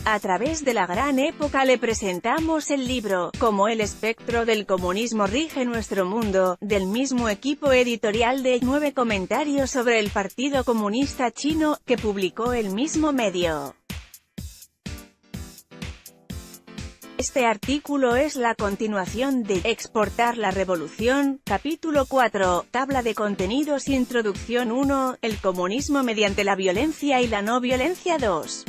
A través de la gran época le presentamos el libro, Cómo el espectro del comunismo rige nuestro mundo, del mismo equipo editorial de 9 comentarios sobre el Partido Comunista Chino, que publicó el mismo medio. Este artículo es la continuación de Exportar la Revolución, capítulo 4, tabla de contenidos, introducción 1, el comunismo mediante la violencia y la no violencia 2.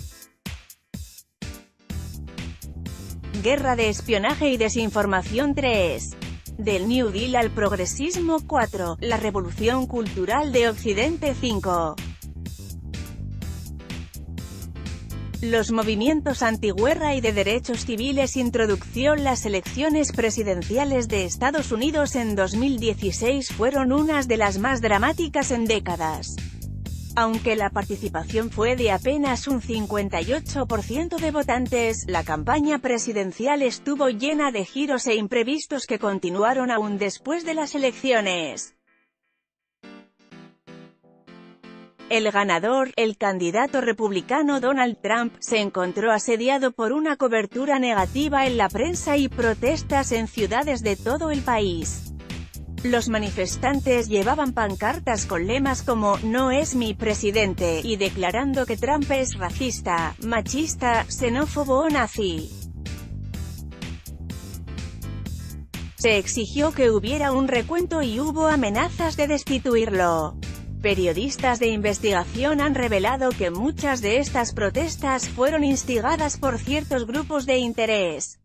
Guerra de espionaje y desinformación 3. Del New Deal al progresismo 4. La revolución cultural de Occidente 5. Los movimientos antiguerra y de derechos civiles. Introducción. Las elecciones presidenciales de Estados Unidos en 2016 fueron unas de las más dramáticas en décadas. Aunque la participación fue de apenas un 58% de votantes, la campaña presidencial estuvo llena de giros e imprevistos que continuaron aún después de las elecciones. El ganador, el candidato republicano Donald Trump, se encontró asediado por una cobertura negativa en la prensa y protestas en ciudades de todo el país. Los manifestantes llevaban pancartas con lemas como «No es mi presidente» y declarando que Trump es racista, machista, xenófobo o nazi. Se exigió que hubiera un recuento y hubo amenazas de destituirlo. Periodistas de investigación han revelado que muchas de estas protestas fueron instigadas por ciertos grupos de interés.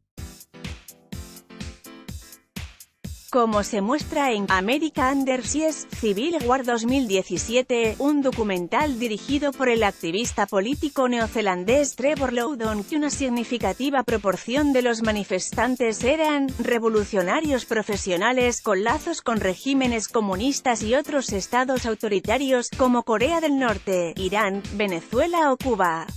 Como se muestra en America Under Siege, Civil War 2017, un documental dirigido por el activista político neozelandés Trevor Loudon, que una significativa proporción de los manifestantes eran revolucionarios profesionales con lazos con regímenes comunistas y otros estados autoritarios, como Corea del Norte, Irán, Venezuela o Cuba.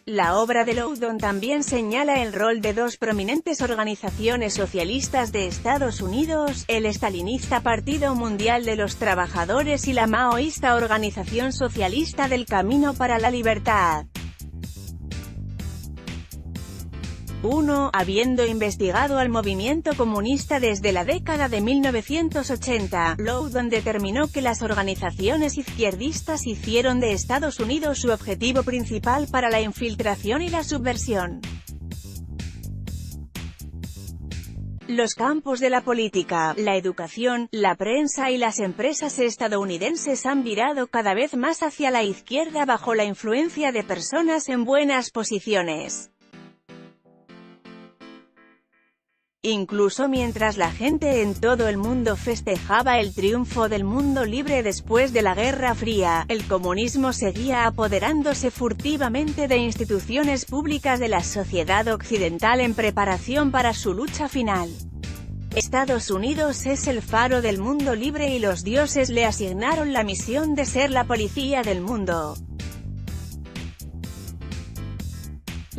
La obra de Loudon también señala el rol de dos prominentes organizaciones socialistas de Estados Unidos, el estalinista Partido Mundial de los Trabajadores y la maoísta Organización Socialista del Camino para la Libertad. 1. Habiendo investigado al movimiento comunista desde la década de 1980, Loudon determinó que las organizaciones izquierdistas hicieron de Estados Unidos su objetivo principal para la infiltración y la subversión. Los campos de la política, la educación, la prensa y las empresas estadounidenses han virado cada vez más hacia la izquierda bajo la influencia de personas en buenas posiciones. Incluso mientras la gente en todo el mundo festejaba el triunfo del mundo libre después de la Guerra Fría, el comunismo seguía apoderándose furtivamente de instituciones públicas de la sociedad occidental en preparación para su lucha final. Estados Unidos es el faro del mundo libre y los dioses le asignaron la misión de ser la policía del mundo.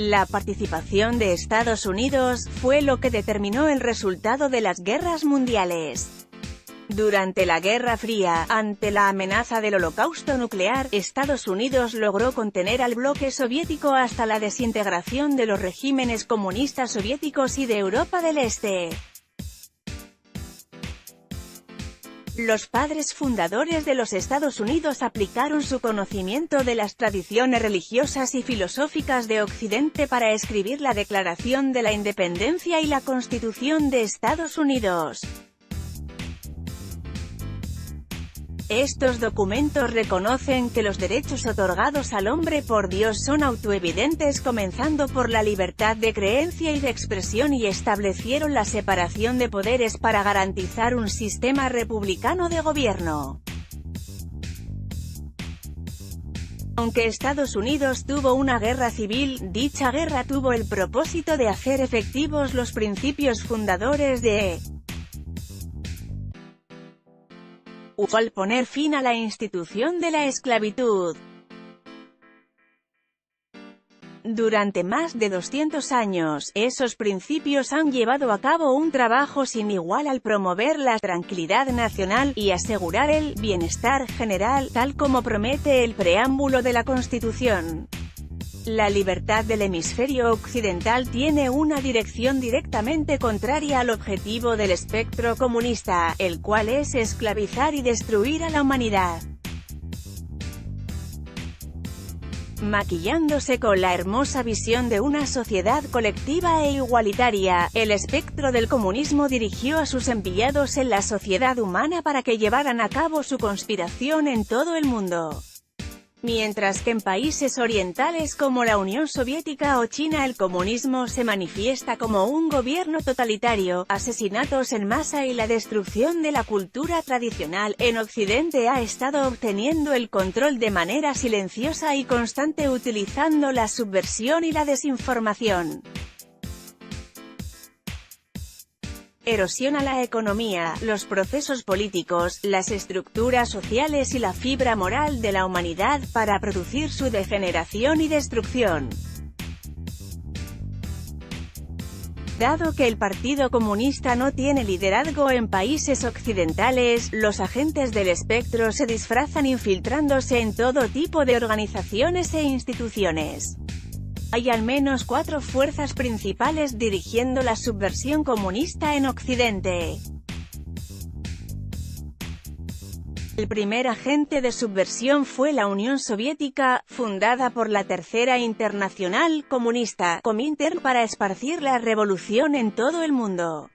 La participación de Estados Unidos fue lo que determinó el resultado de las guerras mundiales. Durante la Guerra Fría, ante la amenaza del holocausto nuclear, Estados Unidos logró contener al bloque soviético hasta la desintegración de los regímenes comunistas soviéticos y de Europa del Este. Los padres fundadores de los Estados Unidos aplicaron su conocimiento de las tradiciones religiosas y filosóficas de Occidente para escribir la Declaración de la Independencia y la Constitución de Estados Unidos. Estos documentos reconocen que los derechos otorgados al hombre por Dios son autoevidentes, comenzando por la libertad de creencia y de expresión, y establecieron la separación de poderes para garantizar un sistema republicano de gobierno. Aunque Estados Unidos tuvo una guerra civil, dicha guerra tuvo el propósito de hacer efectivos los principios fundadores de al poner fin a la institución de la esclavitud. Durante más de 200 años, esos principios han llevado a cabo un trabajo sin igual al promover la tranquilidad nacional y asegurar el bienestar general, tal como promete el preámbulo de la Constitución. La libertad del hemisferio occidental tiene una dirección directamente contraria al objetivo del espectro comunista, el cual es esclavizar y destruir a la humanidad. Maquillándose con la hermosa visión de una sociedad colectiva e igualitaria, el espectro del comunismo dirigió a sus enviados en la sociedad humana para que llevaran a cabo su conspiración en todo el mundo. Mientras que en países orientales como la Unión Soviética o China el comunismo se manifiesta como un gobierno totalitario, asesinatos en masa y la destrucción de la cultura tradicional, en Occidente ha estado obteniendo el control de manera silenciosa y constante utilizando la subversión y la desinformación. Erosiona la economía, los procesos políticos, las estructuras sociales y la fibra moral de la humanidad para producir su degeneración y destrucción. Dado que el Partido Comunista no tiene liderazgo en países occidentales, los agentes del espectro se disfrazan infiltrándose en todo tipo de organizaciones e instituciones. Hay al menos 4 fuerzas principales dirigiendo la subversión comunista en Occidente. El primer agente de subversión fue la Unión Soviética, fundada por la Tercera Internacional Comunista, Comintern, para esparcir la revolución en todo el mundo.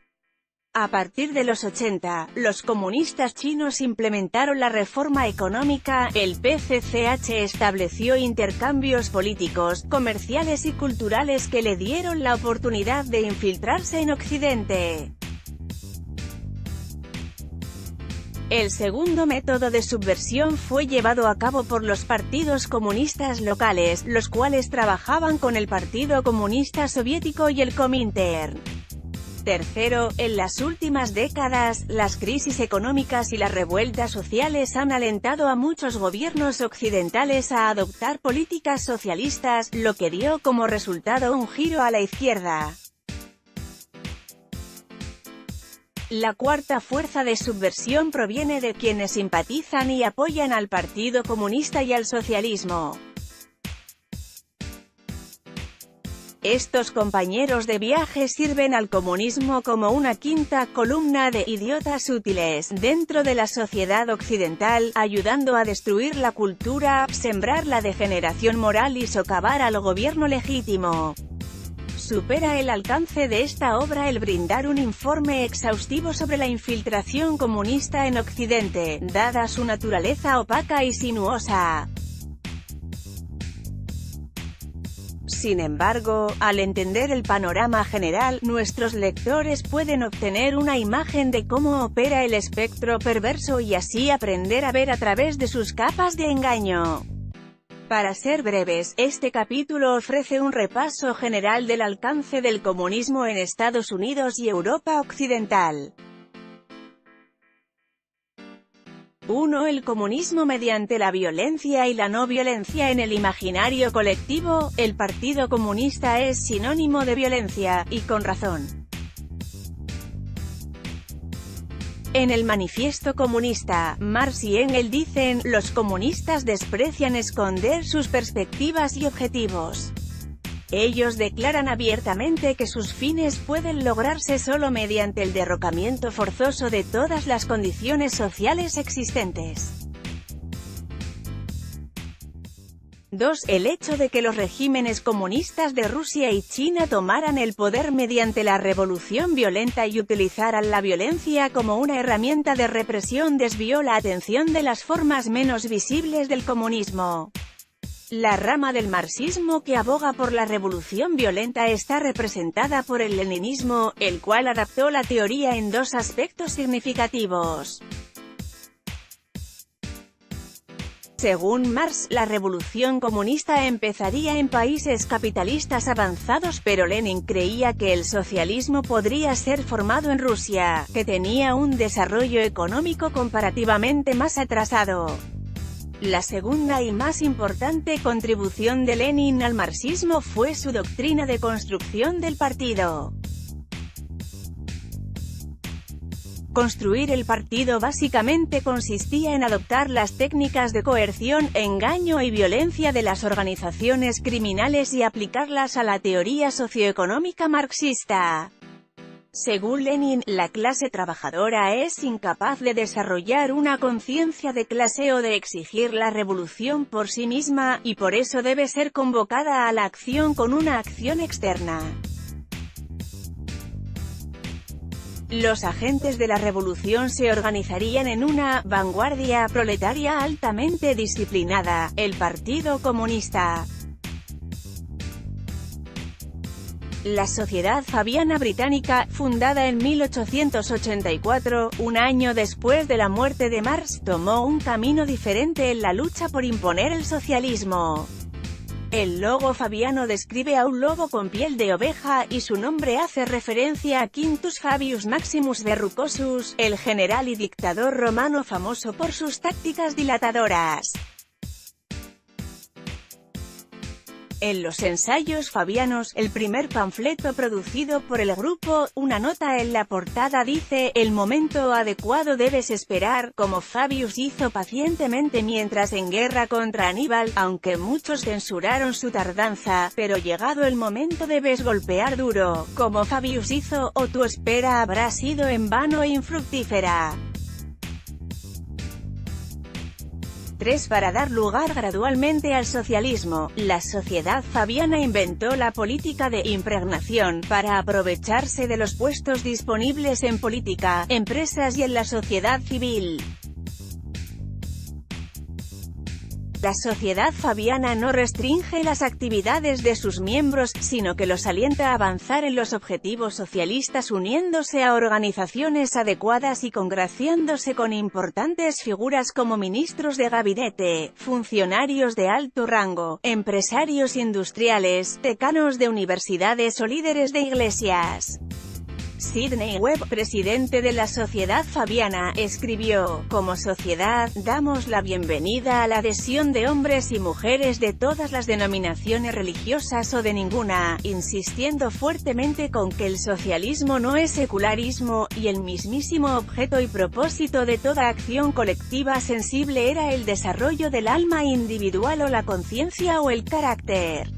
A partir de los 80, los comunistas chinos implementaron la reforma económica, el PCCH estableció intercambios políticos, comerciales y culturales que le dieron la oportunidad de infiltrarse en Occidente. El segundo método de subversión fue llevado a cabo por los partidos comunistas locales, los cuales trabajaban con el Partido Comunista Soviético y el Comintern. Tercero, en las últimas décadas, las crisis económicas y las revueltas sociales han alentado a muchos gobiernos occidentales a adoptar políticas socialistas, lo que dio como resultado un giro a la izquierda. La cuarta fuerza de subversión proviene de quienes simpatizan y apoyan al Partido Comunista y al socialismo. Estos compañeros de viaje sirven al comunismo como una quinta columna de idiotas útiles dentro de la sociedad occidental, ayudando a destruir la cultura, sembrar la degeneración moral y socavar al gobierno legítimo. Supera el alcance de esta obra el brindar un informe exhaustivo sobre la infiltración comunista en Occidente, dada su naturaleza opaca y sinuosa. Sin embargo, al entender el panorama general, nuestros lectores pueden obtener una imagen de cómo opera el espectro perverso y así aprender a ver a través de sus capas de engaño. Para ser breves, este capítulo ofrece un repaso general del alcance del comunismo en Estados Unidos y Europa Occidental. 1. El comunismo mediante la violencia y la no violencia en el imaginario colectivo. El Partido Comunista es sinónimo de violencia, y con razón. En el Manifiesto Comunista, Marx y Engels dicen, los comunistas desprecian esconder sus perspectivas y objetivos. Ellos declaran abiertamente que sus fines pueden lograrse solo mediante el derrocamiento forzoso de todas las condiciones sociales existentes. 2. El hecho de que los regímenes comunistas de Rusia y China tomaran el poder mediante la revolución violenta y utilizaran la violencia como una herramienta de represión desvió la atención de las formas menos visibles del comunismo. La rama del marxismo que aboga por la revolución violenta está representada por el leninismo, el cual adaptó la teoría en 2 aspectos significativos. Según Marx, la revolución comunista empezaría en países capitalistas avanzados, pero Lenin creía que el socialismo podría ser formado en Rusia, que tenía un desarrollo económico comparativamente más atrasado. La segunda y más importante contribución de Lenin al marxismo fue su doctrina de construcción del partido. Construir el partido básicamente consistía en adoptar las técnicas de coerción, engaño y violencia de las organizaciones criminales y aplicarlas a la teoría socioeconómica marxista. Según Lenin, la clase trabajadora es incapaz de desarrollar una conciencia de clase o de exigir la revolución por sí misma, y por eso debe ser convocada a la acción con una acción externa. Los agentes de la revolución se organizarían en una vanguardia proletaria altamente disciplinada, el Partido Comunista. La Sociedad Fabiana Británica, fundada en 1884, un año después de la muerte de Marx, tomó un camino diferente en la lucha por imponer el socialismo. El logo fabiano describe a un lobo con piel de oveja, y su nombre hace referencia a Quintus Fabius Maximus Verrucosus, el general y dictador romano famoso por sus tácticas dilatadoras. En los ensayos fabianos, el primer panfleto producido por el grupo, una nota en la portada dice: «El momento adecuado debes esperar», como Fabius hizo pacientemente mientras en guerra contra Aníbal, aunque muchos censuraron su tardanza, pero llegado el momento debes golpear duro, como Fabius hizo, o tu espera habrá sido en vano e infructífera. 3. Para dar lugar gradualmente al socialismo, la sociedad fabiana inventó la política de impregnación, para aprovecharse de los puestos disponibles en política, empresas y en la sociedad civil. La sociedad fabiana no restringe las actividades de sus miembros, sino que los alienta a avanzar en los objetivos socialistas uniéndose a organizaciones adecuadas y congraciándose con importantes figuras como ministros de gabinete, funcionarios de alto rango, empresarios industriales, decanos de universidades o líderes de iglesias. Sidney Webb, presidente de la Sociedad Fabiana, escribió: «Como sociedad, damos la bienvenida a la adhesión de hombres y mujeres de todas las denominaciones religiosas o de ninguna, insistiendo fuertemente con que el socialismo no es secularismo, y el mismísimo objeto y propósito de toda acción colectiva sensible era el desarrollo del alma individual o la conciencia o el carácter».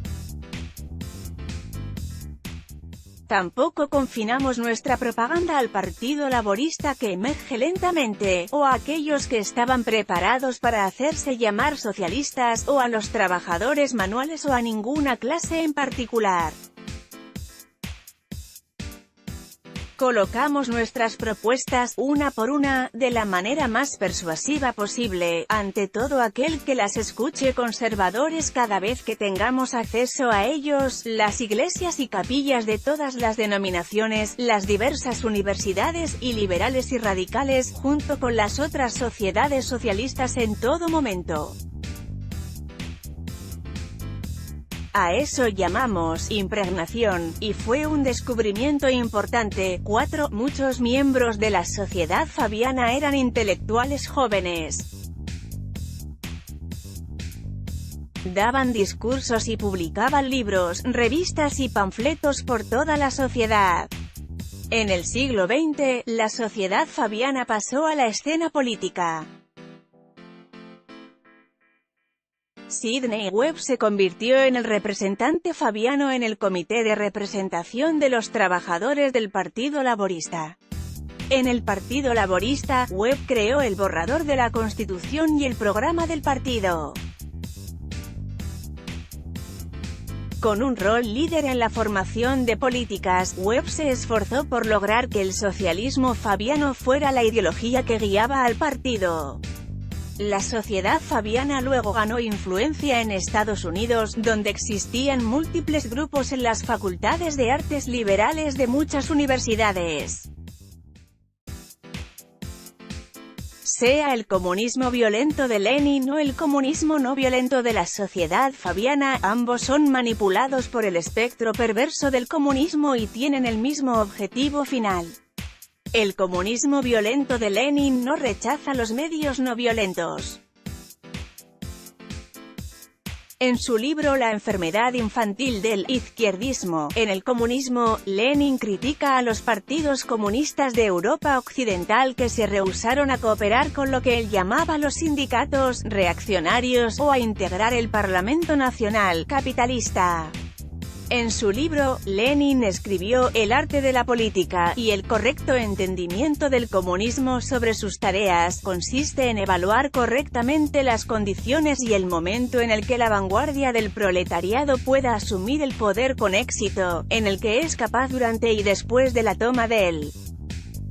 Tampoco confinamos nuestra propaganda al Partido Laborista que emerge lentamente, o a aquellos que estaban preparados para hacerse llamar socialistas, o a los trabajadores manuales o a ninguna clase en particular. Colocamos nuestras propuestas, una por una, de la manera más persuasiva posible, ante todo aquel que las escuche, conservadores cada vez que tengamos acceso a ellos, las iglesias y capillas de todas las denominaciones, las diversas universidades, y liberales y radicales, junto con las otras sociedades socialistas en todo momento. A eso llamamos impregnación, y fue un descubrimiento importante. 4. Muchos miembros de la sociedad fabiana eran intelectuales jóvenes. Daban discursos y publicaban libros, revistas y panfletos por toda la sociedad. En el siglo XX, la sociedad fabiana pasó a la escena política. Sidney Webb se convirtió en el representante fabiano en el Comité de Representación de los Trabajadores del Partido Laborista. En el Partido Laborista, Webb creó el borrador de la Constitución y el programa del partido. Con un rol líder en la formación de políticas, Webb se esforzó por lograr que el socialismo fabiano fuera la ideología que guiaba al partido. La sociedad fabiana luego ganó influencia en Estados Unidos, donde existían múltiples grupos en las facultades de artes liberales de muchas universidades. Sea el comunismo violento de Lenin o el comunismo no violento de la sociedad fabiana, ambos son manipulados por el espectro perverso del comunismo y tienen el mismo objetivo final. El comunismo violento de Lenin no rechaza los medios no violentos. En su libro La enfermedad infantil del izquierdismo en el comunismo, Lenin critica a los partidos comunistas de Europa Occidental que se rehusaron a cooperar con lo que él llamaba los sindicatos reaccionarios o a integrar el Parlamento Nacional capitalista. En su libro, Lenin escribió El arte de la política, y el correcto entendimiento del comunismo sobre sus tareas, consiste en evaluar correctamente las condiciones y el momento en el que la vanguardia del proletariado pueda asumir el poder con éxito, en el que es capaz durante y después de la toma del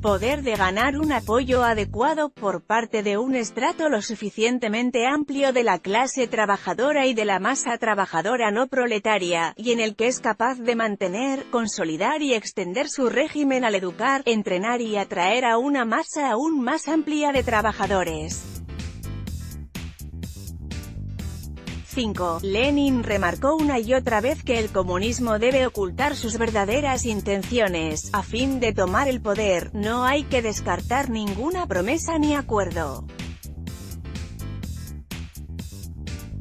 poder de ganar un apoyo adecuado por parte de un estrato lo suficientemente amplio de la clase trabajadora y de la masa trabajadora no proletaria, y en el que es capaz de mantener, consolidar y extender su régimen al educar, entrenar y atraer a una masa aún más amplia de trabajadores. 5. Lenin remarcó una y otra vez que el comunismo debe ocultar sus verdaderas intenciones, a fin de tomar el poder. No hay que descartar ninguna promesa ni acuerdo.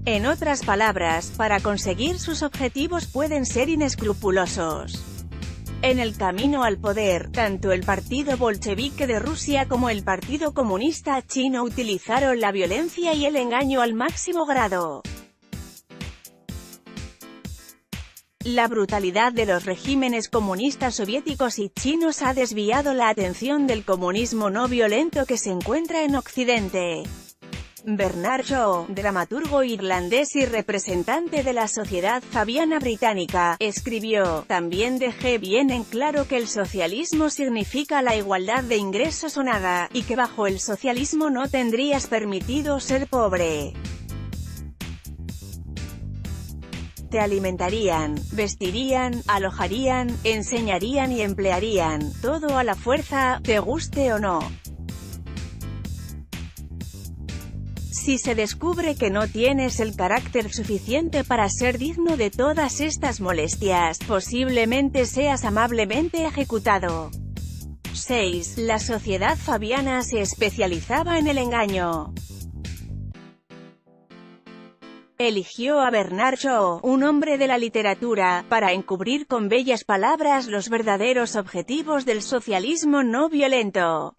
En otras palabras, para conseguir sus objetivos pueden ser inescrupulosos. En el camino al poder, tanto el Partido Bolchevique de Rusia como el Partido Comunista Chino utilizaron la violencia y el engaño al máximo grado. La brutalidad de los regímenes comunistas soviéticos y chinos ha desviado la atención del comunismo no violento que se encuentra en Occidente. Bernard Shaw, dramaturgo irlandés y representante de la sociedad fabiana británica, escribió: «También dejé bien en claro que el socialismo significa la igualdad de ingresos o nada, y que bajo el socialismo no tendrías permitido ser pobre. Te alimentarían, vestirían, alojarían, enseñarían y emplearían, todo a la fuerza, te guste o no. Si se descubre que no tienes el carácter suficiente para ser digno de todas estas molestias, posiblemente seas amablemente ejecutado». 6. La sociedad fabiana se especializaba en el engaño. Eligió a Bernard Shaw, un hombre de la literatura, para encubrir con bellas palabras los verdaderos objetivos del socialismo no violento.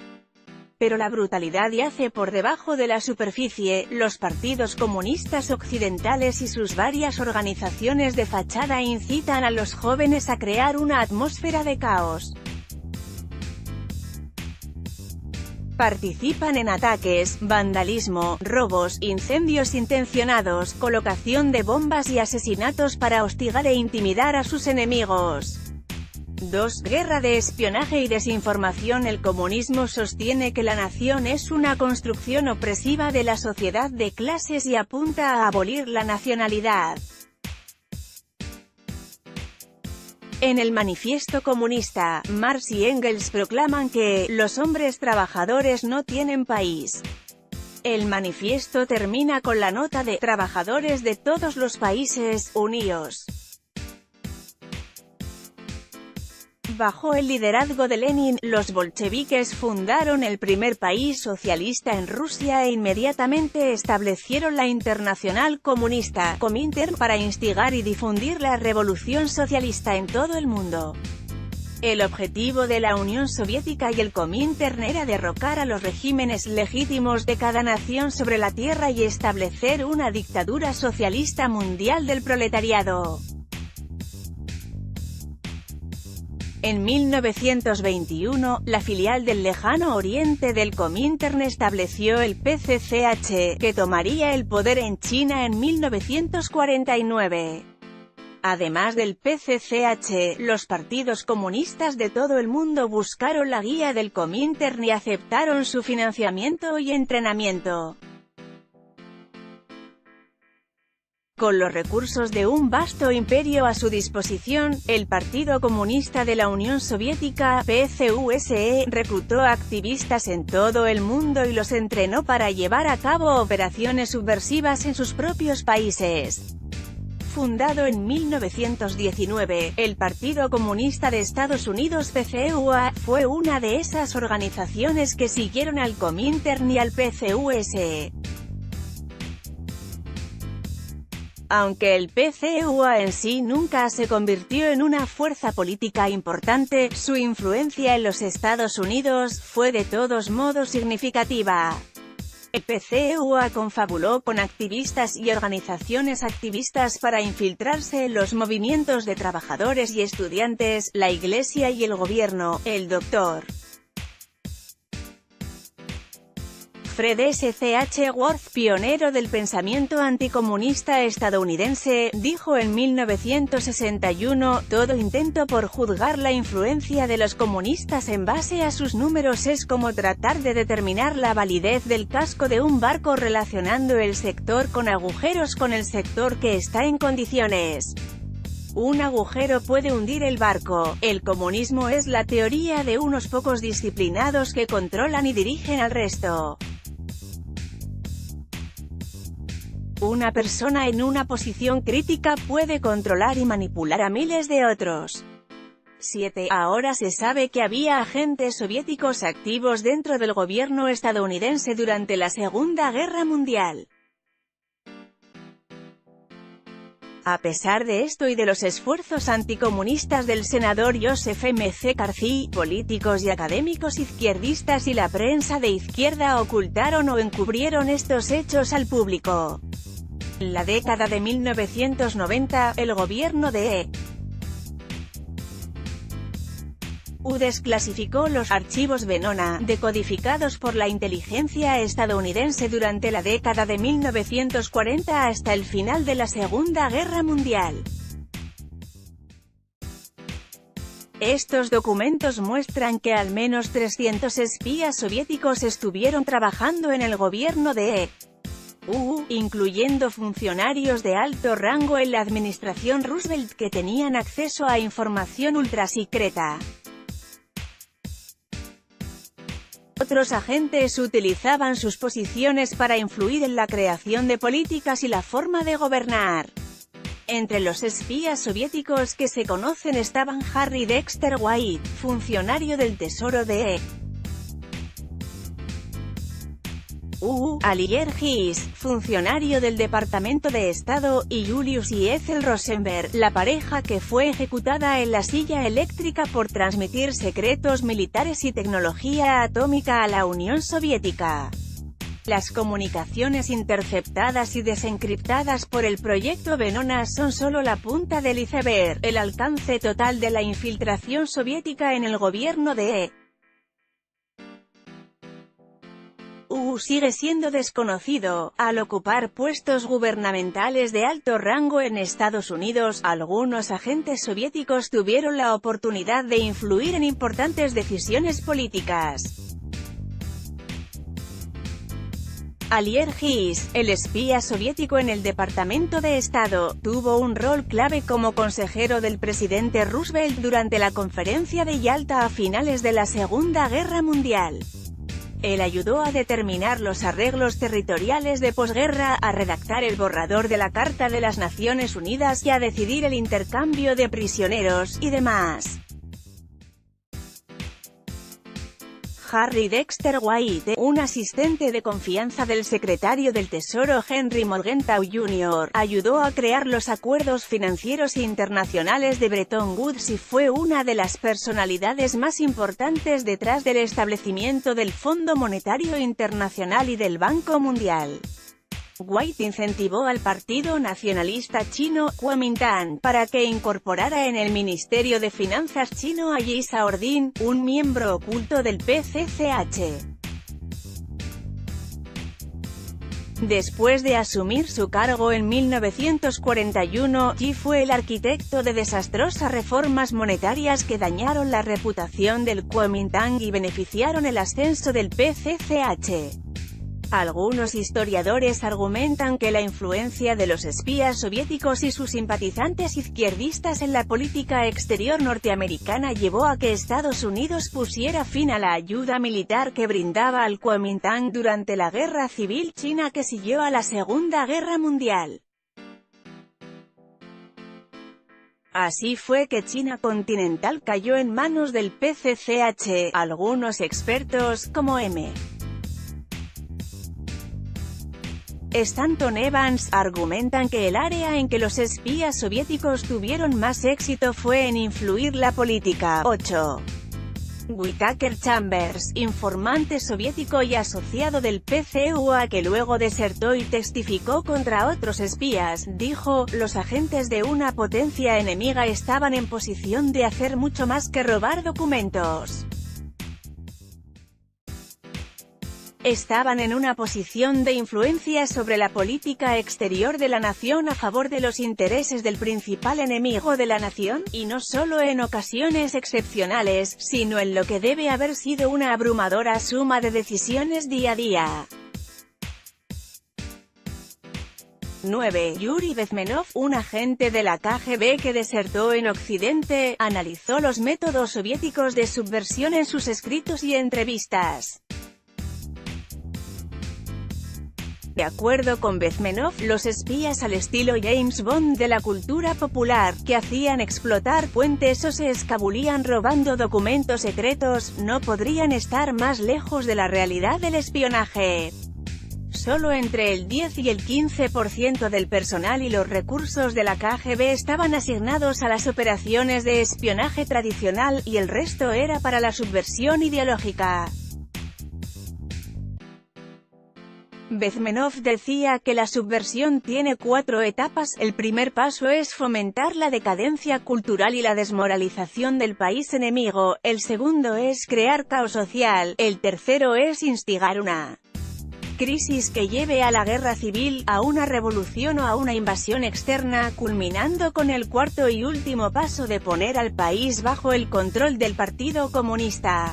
Pero la brutalidad yace por debajo de la superficie. Los partidos comunistas occidentales y sus varias organizaciones de fachada incitan a los jóvenes a crear una atmósfera de caos. Participan en ataques, vandalismo, robos, incendios intencionados, colocación de bombas y asesinatos para hostigar e intimidar a sus enemigos. 2. Guerra de espionaje y desinformación. El comunismo sostiene que la nación es una construcción opresiva de la sociedad de clases y apunta a abolir la nacionalidad. En el Manifiesto Comunista, Marx y Engels proclaman que «los hombres trabajadores no tienen país». El manifiesto termina con la nota de «trabajadores de todos los países, uníos». Bajo el liderazgo de Lenin, los bolcheviques fundaron el primer país socialista en Rusia e inmediatamente establecieron la Internacional Comunista, Comintern, para instigar y difundir la revolución socialista en todo el mundo. El objetivo de la Unión Soviética y el Comintern era derrocar a los regímenes legítimos de cada nación sobre la tierra y establecer una dictadura socialista mundial del proletariado. En 1921, la filial del lejano oriente del Comintern estableció el PCCH, que tomaría el poder en China en 1949. Además del PCCH, los partidos comunistas de todo el mundo buscaron la guía del Comintern y aceptaron su financiamiento y entrenamiento. Con los recursos de un vasto imperio a su disposición, el Partido Comunista de la Unión Soviética, PCUSE, reclutó activistas en todo el mundo y los entrenó para llevar a cabo operaciones subversivas en sus propios países. Fundado en 1919, el Partido Comunista de Estados Unidos PCUA, fue una de esas organizaciones que siguieron al Comintern y al PCUSE. Aunque el PCUA en sí nunca se convirtió en una fuerza política importante, su influencia en los Estados Unidos fue de todos modos significativa. El PCUA confabuló con activistas y organizaciones activistas para infiltrarse en los movimientos de trabajadores y estudiantes, la Iglesia y el gobierno. El Dr. Fred S.C.H. Worth, pionero del pensamiento anticomunista estadounidense, dijo en 1961, «Todo intento por juzgar la influencia de los comunistas en base a sus números es como tratar de determinar la validez del casco de un barco relacionando el sector con agujeros con el sector que está en condiciones». Un agujero puede hundir el barco. El comunismo es la teoría de unos pocos disciplinados que controlan y dirigen al resto. Una persona en una posición crítica puede controlar y manipular a miles de otros. 7. Ahora se sabe que había agentes soviéticos activos dentro del gobierno estadounidense durante la Segunda Guerra Mundial. A pesar de esto y de los esfuerzos anticomunistas del senador Joseph M. McCarthy, políticos y académicos izquierdistas y la prensa de izquierda ocultaron o encubrieron estos hechos al público. En la década de 1990, el gobierno de U desclasificó los archivos Venona, decodificados por la inteligencia estadounidense durante la década de 1940 hasta el final de la Segunda Guerra Mundial. Estos documentos muestran que al menos 300 espías soviéticos estuvieron trabajando en el gobierno de incluyendo funcionarios de alto rango en la administración Roosevelt que tenían acceso a información ultrasecreta. Otros agentes utilizaban sus posiciones para influir en la creación de políticas y la forma de gobernar. Entre los espías soviéticos que se conocen estaban Harry Dexter White, funcionario del Tesoro de Alighieri Gies, funcionario del Departamento de Estado, y Julius y Ethel Rosenberg, la pareja que fue ejecutada en la silla eléctrica por transmitir secretos militares y tecnología atómica a la Unión Soviética. Las comunicaciones interceptadas y desencriptadas por el proyecto Venona son solo la punta del iceberg. El alcance total de la infiltración soviética en el gobierno de sigue siendo desconocido. Al ocupar puestos gubernamentales de alto rango en Estados Unidos, algunos agentes soviéticos tuvieron la oportunidad de influir en importantes decisiones políticas. Alighieri Gies, el espía soviético en el Departamento de Estado, tuvo un rol clave como consejero del presidente Roosevelt durante la Conferencia de Yalta a finales de la Segunda Guerra Mundial. Él ayudó a determinar los arreglos territoriales de posguerra, a redactar el borrador de la Carta de las Naciones Unidas y a decidir el intercambio de prisioneros, y demás. Harry Dexter White, un asistente de confianza del secretario del Tesoro Henry Morgenthau Jr., ayudó a crear los acuerdos financieros internacionales de Bretton Woods y fue una de las personalidades más importantes detrás del establecimiento del Fondo Monetario Internacional y del Banco Mundial. White incentivó al Partido Nacionalista Chino, Kuomintang, para que incorporara en el Ministerio de Finanzas chino a Yi Shaodin, un miembro oculto del PCCH. Después de asumir su cargo en 1941, Yi fue el arquitecto de desastrosas reformas monetarias que dañaron la reputación del Kuomintang y beneficiaron el ascenso del PCCH. Algunos historiadores argumentan que la influencia de los espías soviéticos y sus simpatizantes izquierdistas en la política exterior norteamericana llevó a que Estados Unidos pusiera fin a la ayuda militar que brindaba al Kuomintang durante la Guerra Civil China que siguió a la Segunda Guerra Mundial. Así fue que China continental cayó en manos del PCCH. Algunos expertos, como M. Stanton Evans, argumentan que el área en que los espías soviéticos tuvieron más éxito fue en influir la política. 8. Whittaker Chambers, informante soviético y asociado del PCUA que luego desertó y testificó contra otros espías, dijo: los agentes de una potencia enemiga estaban en posición de hacer mucho más que robar documentos. Estaban en una posición de influencia sobre la política exterior de la nación a favor de los intereses del principal enemigo de la nación, y no solo en ocasiones excepcionales, sino en lo que debe haber sido una abrumadora suma de decisiones día a día. 9. Yuri Bezmenov, un agente de la KGB que desertó en Occidente, analizó los métodos soviéticos de subversión en sus escritos y entrevistas. De acuerdo con Bezmenov, los espías al estilo James Bond de la cultura popular, que hacían explotar puentes o se escabullían robando documentos secretos, no podrían estar más lejos de la realidad del espionaje. Solo entre el 10 y el 15% del personal y los recursos de la KGB estaban asignados a las operaciones de espionaje tradicional, y el resto era para la subversión ideológica. Bezmenov decía que la subversión tiene 4 etapas. El primer paso es fomentar la decadencia cultural y la desmoralización del país enemigo, el segundo es crear caos social, el tercero es instigar una crisis que lleve a la guerra civil, a una revolución o a una invasión externa, culminando con el cuarto y último paso de poner al país bajo el control del Partido Comunista.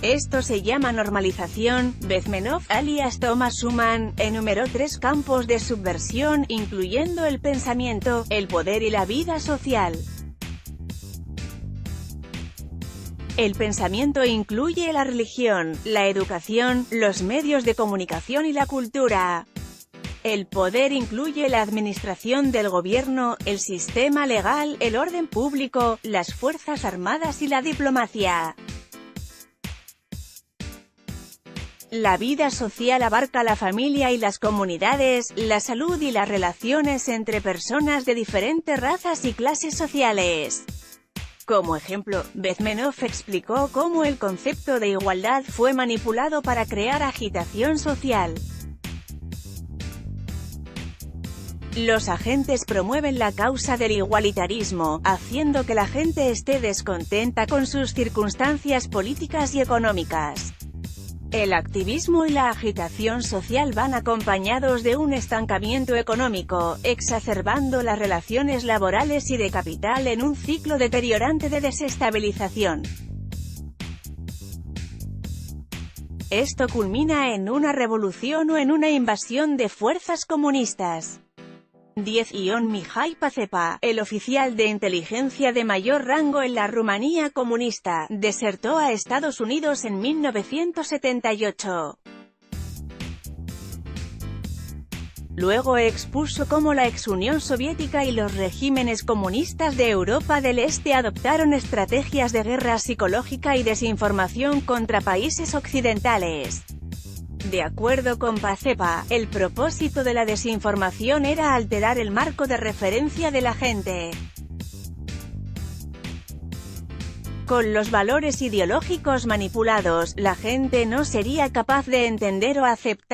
Esto se llama normalización. Bezmenov, alias Thomas Schumann, enumeró 3 campos de subversión, incluyendo el pensamiento, el poder y la vida social. El pensamiento incluye la religión, la educación, los medios de comunicación y la cultura. El poder incluye la administración del gobierno, el sistema legal, el orden público, las fuerzas armadas y la diplomacia. La vida social abarca la familia y las comunidades, la salud y las relaciones entre personas de diferentes razas y clases sociales. Como ejemplo, Bezmenov explicó cómo el concepto de igualdad fue manipulado para crear agitación social. Los agentes promueven la causa del igualitarismo, haciendo que la gente esté descontenta con sus circunstancias políticas y económicas. El activismo y la agitación social van acompañados de un estancamiento económico, exacerbando las relaciones laborales y de capital en un ciclo deteriorante de desestabilización. Esto culmina en una revolución o en una invasión de fuerzas comunistas. 10. Ion Mihai Pacepa, el oficial de inteligencia de mayor rango en la Rumanía comunista, desertó a Estados Unidos en 1978. Luego expuso cómo la ex-Unión Soviética y los regímenes comunistas de Europa del Este adoptaron estrategias de guerra psicológica y desinformación contra países occidentales. De acuerdo con Pacepa, el propósito de la desinformación era alterar el marco de referencia de la gente. Con los valores ideológicos manipulados, la gente no sería capaz de entender o aceptar